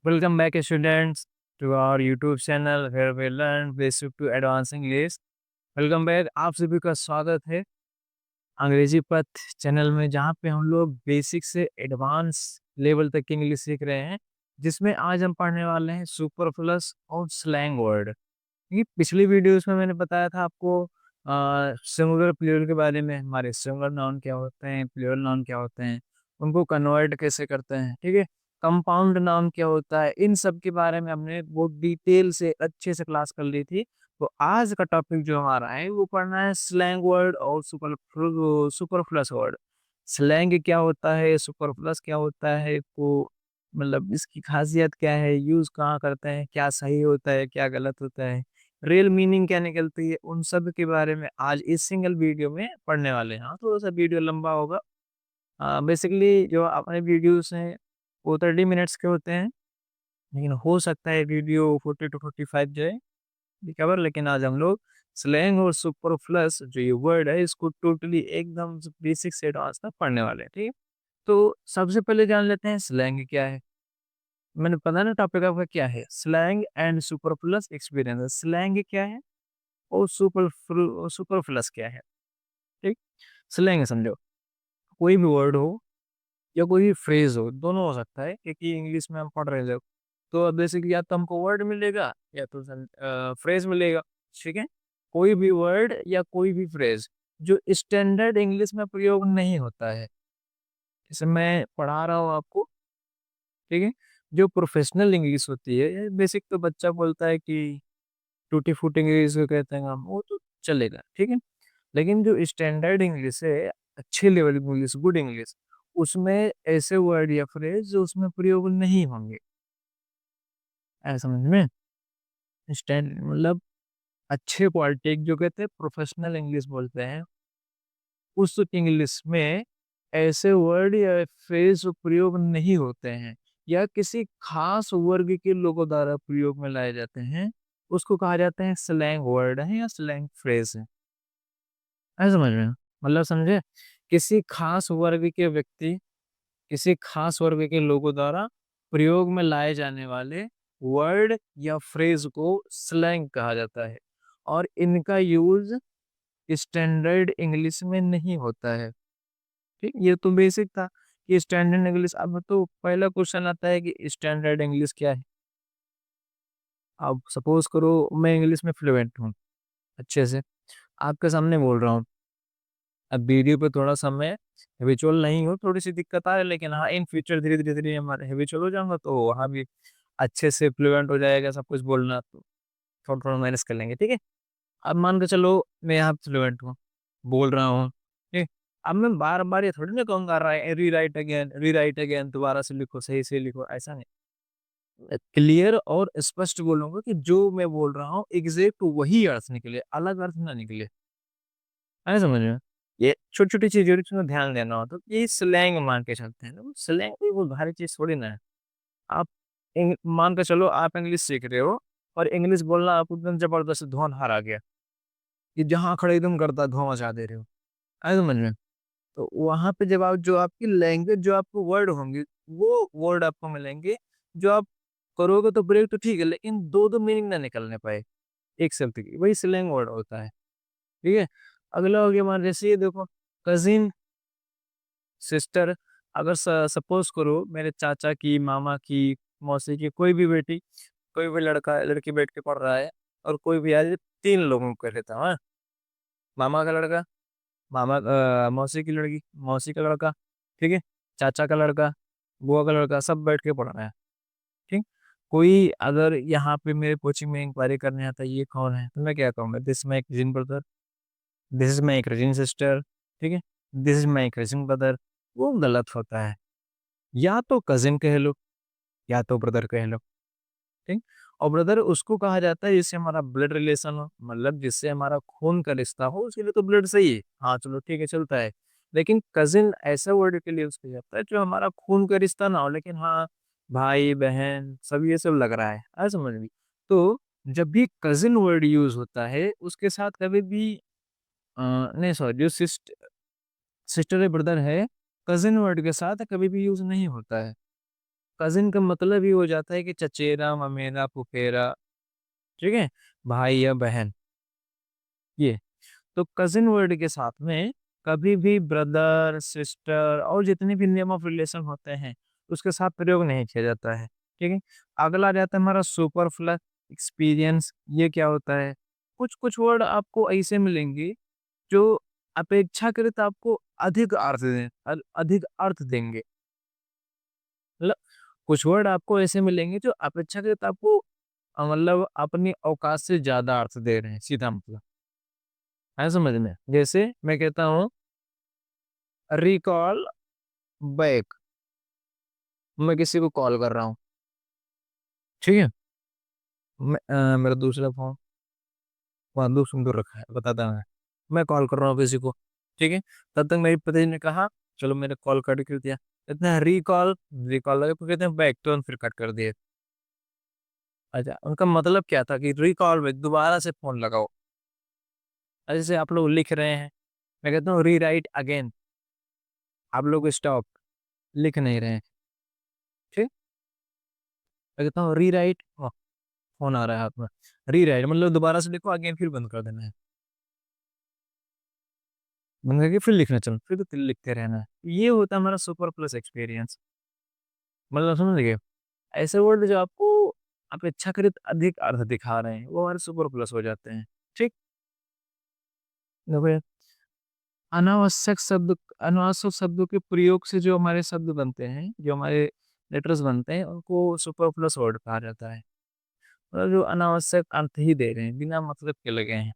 Welcome back, students, to our YouTube channel where we learn basic to advanced English. Welcome back. आप सभी का स्वागत है अंग्रेजी पथ चैनल में, जहाँ पे हम लोग बेसिक से एडवांस लेवल तक की इंग्लिश सीख रहे हैं, जिसमें आज हम पढ़ने वाले हैं सुपरफ्लुअस और स्लैंग वर्ड। क्योंकि पिछली वीडियोस में मैंने बताया था आपको सिंगुलर प्लूरल के बारे में, हमारे सिंगुलर नाउन क्या होते हैं, प्लूरल नाउन क्या होते हैं, उनको कन्वर्ट कैसे करते हैं, ठीक है। कंपाउंड नाउन क्या होता है, इन सब के बारे में हमने बहुत डिटेल से अच्छे से क्लास कर ली थी। तो आज का टॉपिक जो हमारा है वो पढ़ना है स्लैंग वर्ड और सुपरफ्लस वर्ड। स्लैंग क्या होता है, सुपरफ्लस क्या होता है, को मतलब इसकी खासियत क्या है, यूज कहाँ करते हैं, क्या सही होता है, क्या गलत होता है, रियल मीनिंग क्या निकलती है, उन सब के बारे में आज इस सिंगल वीडियो में पढ़ने वाले हैं। हाँ, थोड़ा सा वीडियो लंबा होगा। बेसिकली जो अपने वीडियोस हैं वो 30 मिनट्स के होते हैं, लेकिन हो सकता है वीडियो 40 to 45 जो है कवर। लेकिन आज हम लोग स्लैंग और सुपरफ्लस जो ये वर्ड है इसको टोटली एकदम बेसिक से एडवांस तक पढ़ने वाले हैं, ठीक है। तो सबसे पहले जान लेते हैं स्लैंग क्या है। मैंने पता ना टॉपिक आपका क्या है, स्लैंग एंड सुपरफ्लस एक्सपीरियंस। स्लैंग क्या है और सुपरफ्लस क्या है, ठीक। स्लैंग समझो, कोई भी वर्ड हो या कोई भी फ्रेज हो, दोनों हो सकता है, क्योंकि इंग्लिश में हम पढ़ रहे थे। तो अब बेसिकली या तो हमको वर्ड मिलेगा या तो फ्रेज मिलेगा, ठीक है। कोई भी वर्ड या कोई भी फ्रेज जो स्टैंडर्ड इंग्लिश में प्रयोग नहीं होता है, जैसे मैं पढ़ा रहा हूँ आपको, ठीक है। जो प्रोफेशनल इंग्लिश होती है, बेसिक तो बच्चा बोलता है कि टूटी फूटी इंग्लिश को कहते हैं हम, वो तो चलेगा, ठीक है। लेकिन जो स्टैंडर्ड इंग्लिश है, अच्छे लेवल की इंग्लिश, गुड इंग्लिश, उसमें ऐसे वर्ड या फ्रेज जो उसमें प्रयोग नहीं होंगे, ऐसा समझ में। स्टैंड मतलब अच्छे क्वालिटी जो कहते हैं प्रोफेशनल इंग्लिश बोलते हैं, उस इंग्लिश में ऐसे वर्ड या फ्रेज प्रयोग नहीं होते हैं या किसी खास वर्ग के लोगों द्वारा प्रयोग में लाए जाते हैं, उसको कहा जाता है स्लैंग वर्ड है या स्लैंग फ्रेज है। ऐसा समझ में, मतलब समझे, किसी खास वर्ग के व्यक्ति, किसी खास वर्ग के लोगों द्वारा प्रयोग में लाए जाने वाले वर्ड या फ्रेज को स्लैंग कहा जाता है, और इनका यूज स्टैंडर्ड इंग्लिश में नहीं होता है, ठीक। ये तो बेसिक था कि स्टैंडर्ड इंग्लिश। अब तो पहला क्वेश्चन आता है कि स्टैंडर्ड इंग्लिश क्या है। अब सपोज करो मैं इंग्लिश में फ्लुएंट हूँ, अच्छे से आपके सामने बोल रहा हूँ। अब वीडियो पे थोड़ा सा मैं हैबिचुअल नहीं हूँ, थोड़ी सी दिक्कत आ रही है, लेकिन हाँ इन फ्यूचर धीरे धीरे धीरे हमारे हैबिचुअल हो जाऊंगा तो वहाँ भी अच्छे से फ्लुएंट हो जाएगा सब कुछ बोलना, तो थोड़ा थोड़ा मैनेज कर लेंगे, ठीक है। अब मान के चलो मैं यहाँ फ्लुएंट हूँ, बोल रहा हूँ, ठीक। अब मैं बार बार ये थोड़ी ना कहूंगा री राइट अगेन, दोबारा से लिखो, सही से लिखो, ऐसा नहीं। क्लियर और स्पष्ट बोलूंगा कि जो मैं बोल रहा हूँ एग्जैक्ट वही अर्थ निकले, अलग अर्थ ना निकले, है समझ में। ये छोटी छोटी चीजें जिसमें ध्यान देना हो तो ये स्लैंग मान के चलते हैं। तो स्लैंग कोई बहुत भारी चीज थोड़ी ना है। आप मान के चलो आप इंग्लिश सीख रहे हो और इंग्लिश बोलना आपको एकदम जबरदस्त धुआंधार आ गया, कि जहाँ खड़े एकदम करता धुआं मचा दे रहे हो, है समझ में। तो वहां पे जब आप जो आपकी लैंग्वेज, जो आपको वर्ड होंगे, वो वर्ड आपको मिलेंगे जो आप करोगे तो ब्रेक तो ठीक है, लेकिन दो दो मीनिंग ना निकलने पाए एक शब्द की, वही स्लैंग वर्ड होता है, ठीक है। अगला हो गया हमारे, जैसे ये देखो, कजिन, सिस्टर। अगर सपोज करो मेरे चाचा की, मामा की, मौसी की कोई भी बेटी, कोई भी लड़का लड़की बैठ के पढ़ रहा है, और कोई भी आज तीन लोगों को कह देता हूँ, हाँ? मामा का लड़का, मौसी की लड़की, मौसी का लड़का, ठीक है, चाचा का लड़का, बुआ का लड़का, सब बैठ के पढ़ रहे हैं, ठीक। कोई अगर यहाँ पे मेरे कोचिंग में इंक्वायरी करने आता है ये कौन है, तो मैं क्या कहूँगा, this my cousin brother, this is my cousin sister, ठीक है, this is my cousin brother. वो गलत होता है, या तो कजिन कह लो या तो ब्रदर कह लो, ठीक। और ब्रदर उसको कहा जाता है जिससे हमारा ब्लड रिलेशन हो, मतलब जिससे हमारा खून का रिश्ता हो, उसके लिए तो ब्लड सही है, हाँ चलो ठीक है चलता है। लेकिन कजिन ऐसा वर्ड के लिए यूज किया जाता है जो हमारा खून का रिश्ता ना हो, लेकिन हाँ भाई बहन सब ये सब लग रहा है समझ में। तो जब भी कजिन वर्ड यूज होता है उसके साथ कभी भी नहीं सॉरी, जो सिस्टर या ब्रदर है, कजिन वर्ड के साथ कभी भी यूज नहीं होता है, कज़िन का मतलब ही हो जाता है कि चचेरा, ममेरा, फुफेरा, ठीक है? भाई या बहन, ये। तो कज़िन वर्ड के साथ में कभी भी ब्रदर, सिस्टर और जितने भी नेम ऑफ रिलेशन होते हैं, उसके साथ प्रयोग नहीं किया जाता है, ठीक है? अगला आ जाता है हमारा सुपरफ्लस एक्सपीरियंस, ये क्या होता है? कुछ-कुछ वर्ड आपको ऐसे मिलेंगे जो अपेक्षाकृत आपको अधिक अर्थ देंगे। मतलब कुछ वर्ड आपको ऐसे मिलेंगे जो अपेक्षाकृत आपको मतलब अपनी औकात से ज़्यादा अर्थ दे रहे हैं, सीधा मतलब। है समझ में? जैसे मैं कहता हूँ रिकॉल बैक, मैं किसी को कॉल कर रहा हूँ, ठीक है? मेरा दूसरा फ़ोन वहाँ दूर सुन-दूर रखा है, बताता मैं। मैं कॉल कर रहा हूँ किसी को, ठीक है? तब तक मेरी पत्नी ने कहा, चलो मैंने कॉल कट कर दिया। इतना रिकॉल रिकॉल लगा, फिर कहते हैं बैक, तुरंत फिर कट कर दिए। अच्छा, उनका मतलब क्या था कि रिकॉल बैक, दोबारा से फ़ोन लगाओ। जैसे आप लोग लिख रहे हैं, मैं कहता हूँ रीराइट अगेन, आप लोग स्टॉप, लिख नहीं रहे हैं, ठीक? मैं कहता हूँ रीराइट, फ़ोन आ रहा है हाथ में, रीराइट मतलब दोबारा से लिखो, अगेन फिर बंद कर देना है। बंद करके फिर लिखना चलो, फिर तो लिखते रहना है। ये होता है हमारा सुपर प्लस एक्सपीरियंस। मतलब समझ गए? ऐसे वर्ड जो आपको अपेक्षाकृत अधिक अर्थ दिखा रहे हैं, वो हमारे सुपर प्लस हो जाते हैं, ठीक? देखो, अनावश्यक शब्दों के प्रयोग से जो हमारे शब्द बनते हैं, जो हमारे लेटर्स बनते हैं, उनको सुपरफ्लुअस वर्ड कहा जाता है। मतलब जो अनावश्यक अर्थ ही दे रहे हैं, बिना मतलब के लगे हैं।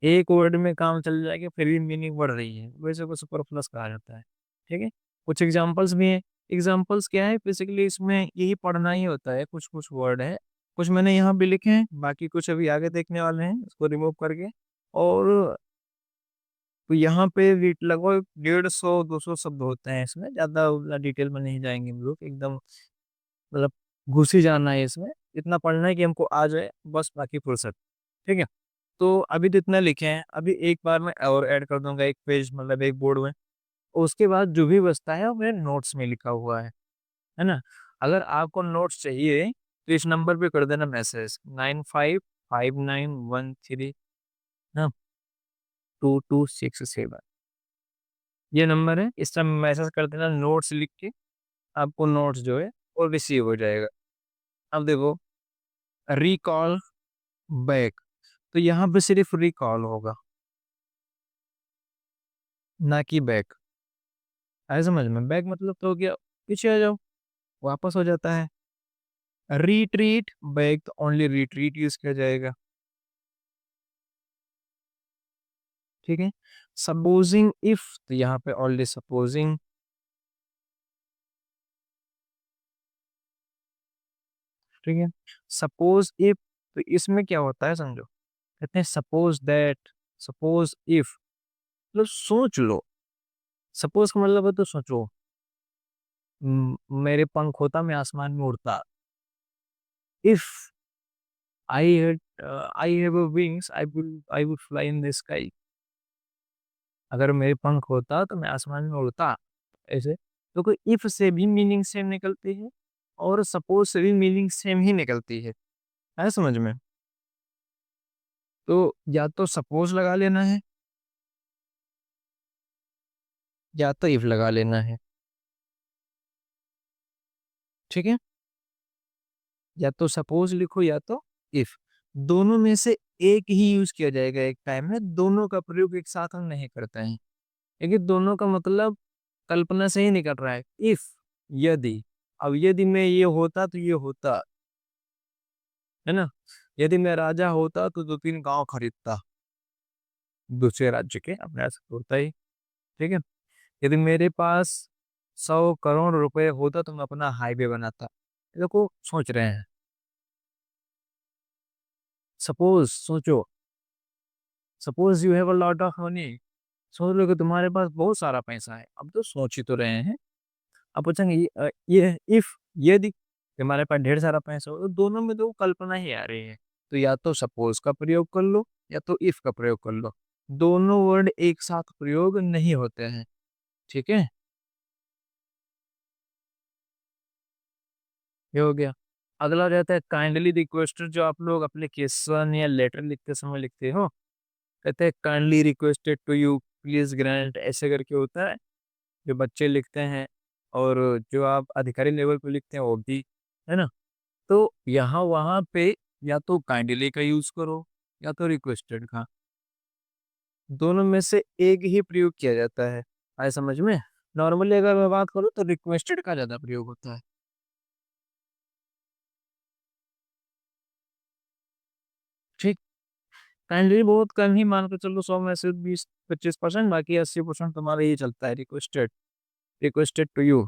एक वर्ड में काम चल जाएगा, फिर भी मीनिंग बढ़ रही है, वैसे को सुपरफ्लुअस कहा जाता है। ठीक है? कुछ एग्ज़ाम्पल्स भी हैं। एग्ज़ाम्पल्स क्या है, बेसिकली इसमें यही पढ़ना ही होता है, कुछ-कुछ वर्ड है। कुछ मैंने यहाँ पे लिखे हैं, बाकी कुछ अभी आगे देखने वाले हैं, उसको रिमूव करके। और तो यहाँ पे रीट लगभग 150-200 शब्द होते हैं इसमें, ज़्यादा उतना डिटेल में नहीं जाएँगे हम लोग, एकदम मतलब घुस ही जाना है इसमें, इतना पढ़ना है कि हमको आ जाए, बस बाकी फुर्सत, ठीक है? तो अभी तो इतना लिखे हैं, अभी एक बार मैं और ऐड कर दूँगा, एक पेज मतलब एक बोर्ड में, उसके बाद जो भी बचता है वो मेरे नोट्स में लिखा हुआ है ना? अगर आपको नोट्स चाहिए, तो इस नंबर पे कर देना मैसेज 955913 ना 2267, ये नंबर है, इस समय मैसेज कर देना नोट्स लिख के, आपको नोट्स जो है वो रिसीव हो जाएगा। अब देखो, रिकॉल बैक, तो यहाँ पे सिर्फ रिकॉल होगा, ना कि बैक। आया समझ में? बैक मतलब तो हो गया पीछे आ जाओ, वापस हो जाता है। रिट्रीट, बैक तो ओनली रिट्रीट यूज़ किया जाएगा, ठीक है? सपोज़िंग इफ, तो यहाँ पे ओनली सपोज़िंग, ठीक है? सपोज़ इफ, तो इसमें क्या होता है समझो, कहते हैं सपोज़ दैट, सपोज़ इफ, मतलब सोच लो। सपोज़ का मतलब है तो सोचो, मेरे पंख होता, मैं आसमान में उड़ता। If I have a wings, I would fly in the sky. अगर मेरे पंख होता तो मैं आसमान में उड़ता, ऐसे। तो कोई इफ से भी मीनिंग सेम निकलती है और सपोज़ से भी मीनिंग सेम ही निकलती है। आया समझ में? तो या तो सपोज़ लगा लेना है, या तो इफ लगा लेना है, ठीक है? या तो सपोज़ लिखो या तो इफ, दोनों में से एक ही यूज़ किया जाएगा एक टाइम में, दोनों का प्रयोग एक साथ हम नहीं करते हैं। क्योंकि दोनों का मतलब कल्पना से ही निकल रहा है। इफ, यदि, अब यदि मैं ये होता तो ये होता, है ना? यदि मैं राजा होता तो 2-3 गाँव खरीदता, दूसरे राज्य के, अपने ऐसा तो होता ही, ठीक है? यदि मेरे पास 100 करोड़ रुपए होता तो मैं अपना हाईवे बनाता। देखो सोच रहे हैं, सपोज़ सोचो, suppose you have a lot of money, सोच लो कि तुम्हारे पास बहुत सारा पैसा है, अब तो सोच ही तो रहे हैं। अब पूछेंगे ये इफ, यदि तुम्हारे पास ढेर सारा पैसा हो, तो दोनों में तो कल्पना ही आ रही है। तो या तो सपोज़ का प्रयोग कर लो या तो इफ का प्रयोग कर लो। दोनों वर्ड एक साथ प्रयोग नहीं होते हैं, ठीक है? ये हो गया। अगला हो जाता है काइंडली रिक्वेस्टेड, जो आप लोग एप्लीकेशन या लेटर लिखते समय लिखते हो, कहते हैं kindly requested to you please grant, ऐसे करके होता है जो बच्चे लिखते हैं, और जो आप अधिकारी लेवल पे लिखते हैं वो भी, है ना। तो यहाँ वहाँ पे या तो काइंडली का यूज करो या तो रिक्वेस्टेड का, दोनों में से एक ही प्रयोग किया जाता है। आए समझ में? नॉर्मली अगर मैं बात करूँ तो रिक्वेस्टेड का ज्यादा प्रयोग होता है। ठीक। काइंडली बहुत कम ही मान के चलो, 100 में से 20-25%, बाकी 80% तुम्हारा ये चलता है रिक्वेस्टेड, रिक्वेस्टेड टू यू।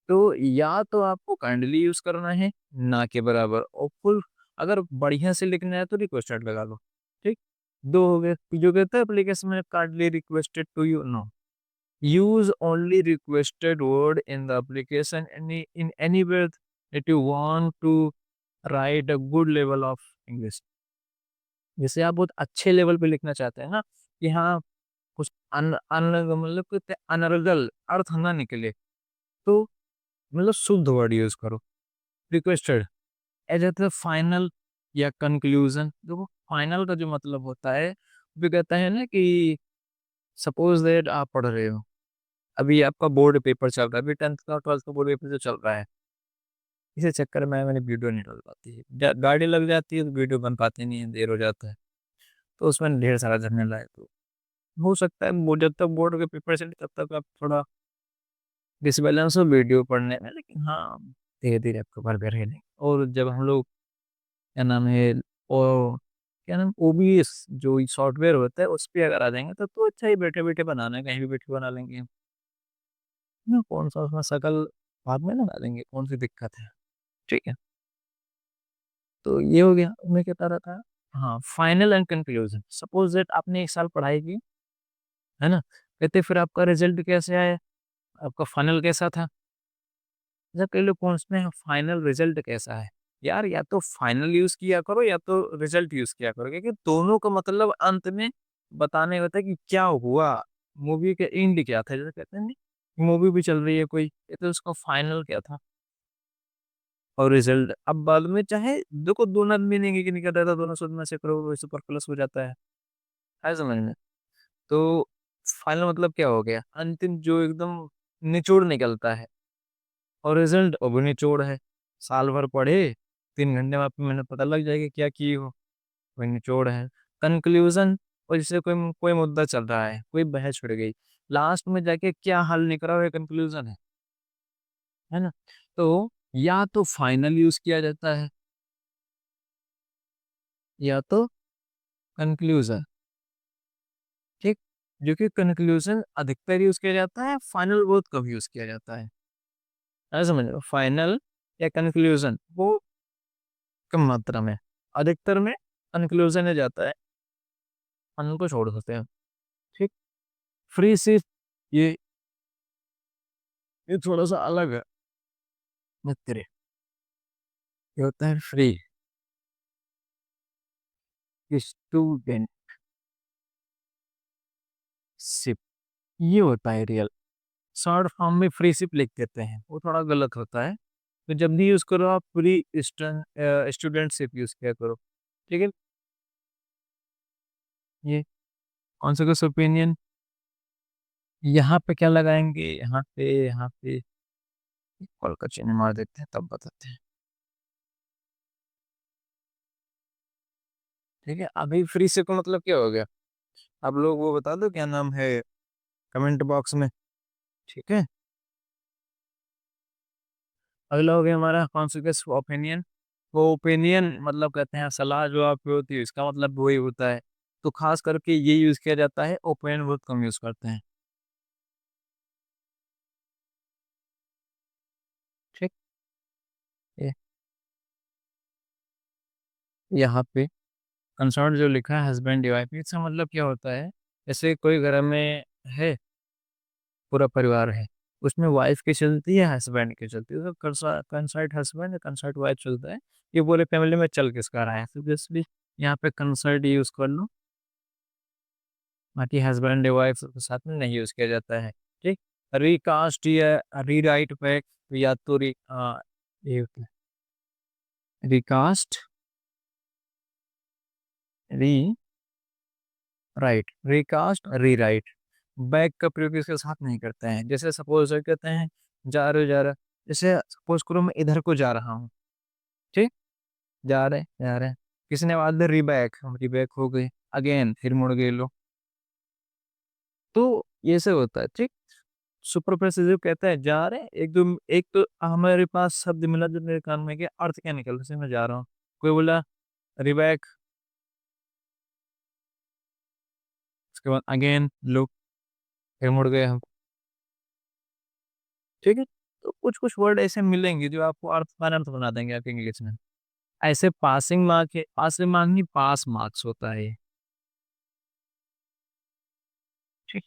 तो या तो आपको काइंडली यूज करना है ना के बराबर, और फुल अगर बढ़िया से लिखना है तो रिक्वेस्टेड लगा लो। ठीक। दो हो गए। जो कहता है एप्लीकेशन में kindly requested to you, no, use only requested word in the application in anywhere that you want to write a good level of English। जैसे आप बहुत अच्छे लेवल पे लिखना चाहते हैं ना, कि हाँ कुछ अन अन मतलब कि अनर्गल अर्थ ना निकले, तो मतलब शुद्ध वर्ड यूज करो। रिक्वेस्टेड एज ए फाइनल या कंक्लूजन। देखो फाइनल का जो मतलब होता है, वो कहता है ना कि सपोज दैट आप पढ़ रहे हो, अभी आपका बोर्ड पेपर चल रहा है, अभी 10th का 12th का बोर्ड पेपर जो चल रहा है, इसी चक्कर में मैंने वीडियो नहीं डाल पाती है, गाड़ी लग जाती है तो वीडियो बन पाती नहीं है, देर हो जाता है, तो उसमें ढेर सारा झमेला है। तो हो सकता है जब तक बोर्ड के पेपर चले तब तक आप थोड़ा डिसबैलेंस हो वीडियो पढ़ने में, लेकिन हाँ धीरे धीरे आपको भर भी रहेंगे। और जब हम लोग क्या नाम है, और क्या नाम, ओबीएस जो सॉफ्टवेयर होता है उस पर अगर आ जाएंगे तो अच्छा ही बैठे बैठे बनाना है, कहीं भी बैठे बना लेंगे ना, कौन सा उसमें शकल बाद में लगा देंगे, कौन सी दिक्कत है। ठीक है। तो ये हो गया, मैं कहता रहा था। हाँ, final and conclusion, suppose that आपने एक साल पढ़ाई की, है ना, कहते फिर आपका रिजल्ट कैसे आया, आपका फाइनल कैसा था। जब कई लोग पूछते हैं फाइनल रिजल्ट कैसा है, यार या तो फाइनल यूज किया करो या तो रिजल्ट यूज किया करो, क्योंकि दोनों का मतलब अंत में बताने होता है कि क्या हुआ, मूवी के एंड क्या था। जैसे कहते हैं नहीं, मूवी भी चल रही है कोई, ये तो उसका फाइनल क्या था, और रिजल्ट अब बाद में चाहे देखो दोनों मीनिंग ही निकल रहा था, दोनों शब्द में से करो सुपर प्लस हो जाता है समझ में। तो फाइनल मतलब क्या हो गया, अंतिम जो एकदम निचोड़ निकलता है, और रिजल्ट वो भी निचोड़ है। साल भर पढ़े, 3 घंटे में आपको मैंने पता लग जाएगा क्या किए हो, कोई निचोड़ है। कंक्लूजन, और जैसे कोई कोई मुद्दा चल रहा है, कोई बहस छिड़ गई, लास्ट में जाके क्या हल निकला हुआ कंक्लूजन है ना। तो या तो फाइनल यूज किया जाता है या तो कंक्लूजन। ठीक। जो कि कंक्लूजन अधिकतर यूज किया जाता है, फाइनल बहुत कम यूज किया जाता है। ऐसा समझ लो, फाइनल या कंक्लूजन वो कम मात्रा में, अधिकतर में कंक्लूजन में जाता है, फाइनल को छोड़ देते हैं। ठीक। फ्री सिर्फ ये ये थोड़ा सा अलग है मित्र, ये होता है फ्री स्टूडेंट शिप, ये होता है रियल। शॉर्ट फॉर्म में फ्री शिप लिख देते हैं, वो थोड़ा गलत होता है। तो जब भी यूज करो आप फ्री स्टूडेंटशिप यूज किया करो। ठीक है। ये कौन सा कुछ ओपिनियन, यहाँ पे क्या लगाएंगे, यहाँ पे कॉल का चिन्ह मार देते हैं तब बताते हैं। ठीक है, अभी फ्री शिप का मतलब क्या हो गया, आप लोग वो बता दो क्या नाम है कमेंट बॉक्स में। ठीक है। अगला हो गया हमारा कॉन्सिक्वेंस ओपिनियन। वो ओपिनियन मतलब कहते हैं सलाह जो आपकी होती है, इसका मतलब वही होता है। तो खास करके ये यूज किया जाता है, ओपिनियन बहुत कम यूज करते हैं। ठीक। ये यहाँ पे कंसर्न जो लिखा है हस्बैंड वाइफ, इसका मतलब क्या होता है, जैसे कोई घर में है, पूरा परिवार है, उसमें वाइफ की चलती है हस्बैंड की चलती है, तो कंसर्ट हस्बैंड कंसर्ट वाइफ चलता है। ये पूरे फैमिली में चल किसका रहा है, तो बेसिकली यहाँ पे कंसर्ट यूज कर लो, बाकी हस्बैंड वाइफ के साथ में नहीं यूज किया जाता है। ठीक। रिकास्ट या रीराइट बैक, या तो ये होता है। रिकास्ट, री राइट, रिकास्ट, रीराइट। बैक का प्रयोग इसके साथ नहीं करते हैं। जैसे सपोज कहते हैं जा रहे, जैसे सपोज करो मैं इधर को जा रहा हूँ, ठीक, जा रहे, किसी ने आवाज दे रीबैक, हम रीबैक हो गए, अगेन फिर मुड़ गए लो। तो ये से होता है, ठीक। सुपरफिशियल कहता है जा रहे हैं, एक तो हमारे पास शब्द मिला जो मेरे कान में गया, अर्थ क्या निकल जैसे मैं जा रहा हूँ, कोई बोला रिबैक, उसके बाद अगेन लुक, फिर मुड़ गए हम, ठीक है। तो कुछ कुछ वर्ड ऐसे मिलेंगे जो आपको अर्थ अनर्थ बना देंगे आपके इंग्लिश में। ऐसे पासिंग मार्क है, पासिंग मार्क नहीं, पास मार्क्स होता है ये, ठीक।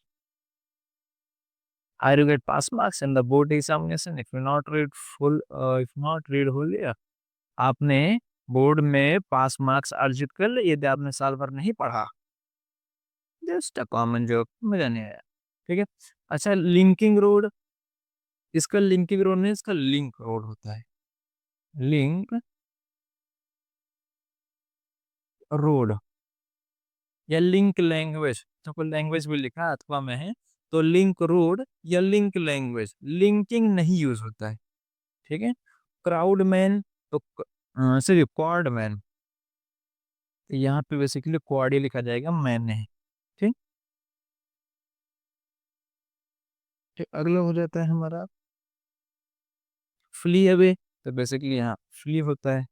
I will get pass marks in the board examination if you not read full, if not read whole year। आपने बोर्ड में पास मार्क्स अर्जित कर लिए यदि आपने साल भर नहीं पढ़ा। जस्ट अ कॉमन जोक, मजा नहीं आया, ठीक है। अच्छा, लिंकिंग रोड, इसका लिंकिंग रोड नहीं, इसका लिंक रोड होता है, लिंक रोड या लिंक लैंग्वेज, तो कोई लैंग्वेज भी लिखा है अथवा में है, तो लिंक रोड या लिंक लैंग्वेज, लिंकिंग नहीं यूज होता है, ठीक है। क्राउड मैन, तो सॉरी क्वाड मैन, तो यहाँ पे बेसिकली क्वाड ही लिखा जाएगा, मैन नहीं, ठीक। ठीक, अगला हो जाता है हमारा फ्ली अवे, तो बेसिकली यहाँ फ्ली होता है,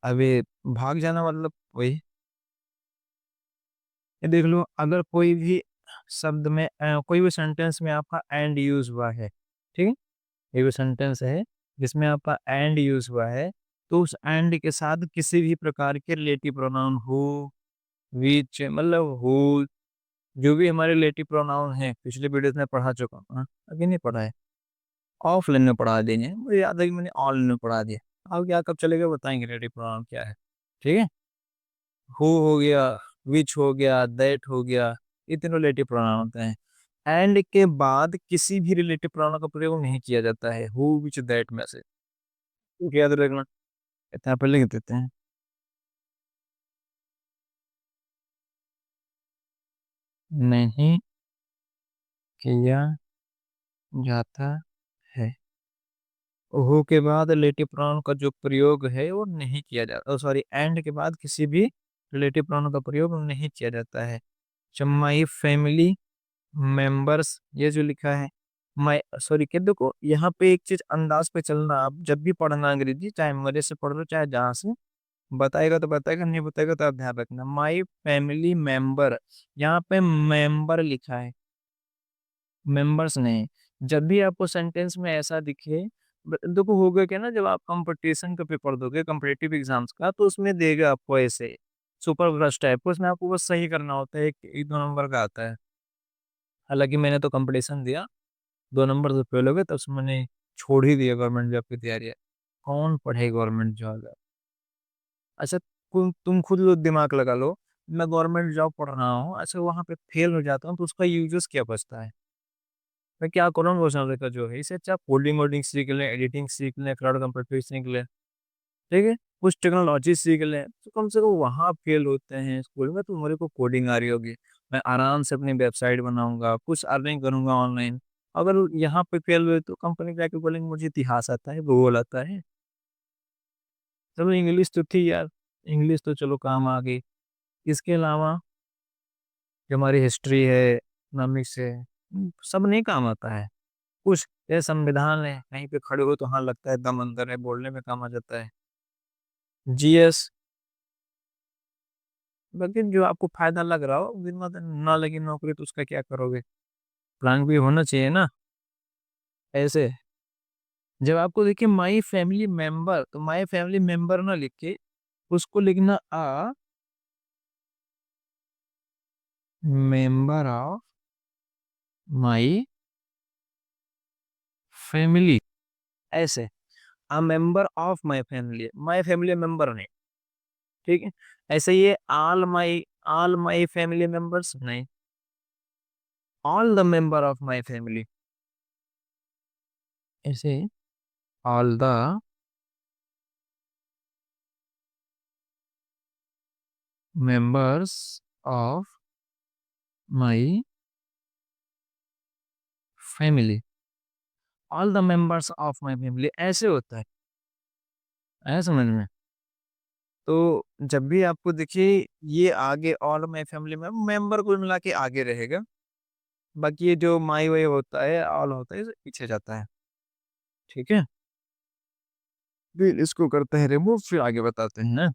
अवे भाग जाना, मतलब वही। ये देख लो, अगर कोई भी शब्द में कोई भी सेंटेंस में आपका एंड यूज हुआ है, ठीक है, ये भी सेंटेंस है जिसमें आपका एंड यूज हुआ है, तो उस एंड के साथ किसी भी प्रकार के रिलेटिव प्रोनाउन हो, विच, मतलब हु, जो भी हमारे रिलेटिव प्रोनाउन है, पिछले वीडियो में पढ़ा चुका हूँ, हाँ, अभी नहीं पढ़ा है, ऑफलाइन में पढ़ा देंगे, मुझे याद है कि मैंने ऑनलाइन में पढ़ा दिया। अब क्या कब चलेगा बताएंगे रिलेटिव प्रोनाउन क्या है, ठीक है। हु हो गया, विच हो गया, दैट हो गया, ये तीनों रिलेटिव प्रोनाउन होते हैं। एंड के बाद किसी भी रिलेटिव प्रोनाउन का प्रयोग नहीं किया जाता है हु विच दैट में से, तो याद रखना, इतना पहले लिख देते हैं, नहीं किया जाता है। हु के बाद रिलेटिव प्रोनाउन का जो प्रयोग है वो नहीं किया जाता, सॉरी, एंड के बाद किसी भी रिलेटिव प्रोनाउन का प्रयोग नहीं किया जाता है। माई फैमिली मेंबर्स, ये जो लिखा है, माई, सॉरी, के देखो यहाँ पे एक चीज अंदाज पे चलना, आप जब भी पढ़ना अंग्रेजी, चाहे मेरे से पढ़ लो चाहे जहाँ से, बताएगा तो बताएगा, नहीं बताएगा तो आप ध्यान रखना, माई फैमिली मेंबर, यहाँ पे मेंबर लिखा है, मेंबर्स नहीं। जब भी आपको सेंटेंस में ऐसा दिखे, देखो होगा क्या ना, जब आप कंपटीशन का पेपर दोगे, कंपटीटिव एग्जाम्स का, तो उसमें देगा आपको ऐसे सुपर ब्रश टाइप, उसमें आपको बस सही करना होता है, एक दो नंबर का आता है। हालांकि मैंने तो कंपटीशन दिया, 2 नंबर तो फेल हो गए, तब से मैंने छोड़ ही दिया गवर्नमेंट जॉब की तैयारी। कौन पढ़े गवर्नमेंट जॉब? अच्छा, तुम खुद लो, दिमाग लगा लो, मैं गवर्नमेंट जॉब पढ़ रहा हूँ, अच्छा वहां पे फेल हो जाता हूँ, तो उसका यूजेस क्या बचता है? मैं क्या करूँ वो समझ का जो है, इससे अच्छा कोडिंग वोडिंग सीख लें, एडिटिंग सीख लें, क्लाउड कंप्यूटर सीख लें, ठीक है, कुछ टेक्नोलॉजी सीख लें, तो कम से कम वहाँ फेल होते हैं स्कूल में, तो मेरे को कोडिंग आ रही होगी, मैं आराम से अपनी वेबसाइट बनाऊंगा, कुछ अर्निंग करूंगा ऑनलाइन। अगर यहाँ पे फेल हुए तो कंपनी जाके बोलेंगे मुझे इतिहास आता है, भूगोल आता है। चलो इंग्लिश तो थी यार, इंग्लिश तो चलो काम आ गई, इसके अलावा जो हमारी हिस्ट्री है, इकोनॉमिक्स है, सब नहीं काम आता है। कुछ ये संविधान है, कहीं पे खड़े हो तो हाँ लगता है दम अंदर है, बोलने में काम आ जाता है। जीएस, लेकिन जो आपको फायदा लग रहा हो, दिन बाद ना लगी नौकरी तो उसका क्या करोगे? प्लान भी होना चाहिए ना, ऐसे। जब आपको देखिए माई फैमिली मेंबर, तो माई फैमिली मेंबर ना लिख के उसको लिखना a member of my family, ऐसे, a member of my family member नहीं, ठीक है। ऐसे ये ऑल माई फैमिली मेंबर्स नहीं, all the member of my family, ऐसे all the members of my family, all the members of my family, ऐसे होता है। आया समझ में? तो जब भी आपको देखिए ये आगे ऑल माई फैमिली में मेंबर कुल मिला के आगे रहेगा, बाकी ये जो माई वाई होता है, ऑल होता है, ये पीछे जाता है। ठीक है, फिर इसको करते हैं रिमूव, फिर आगे बताते हैं।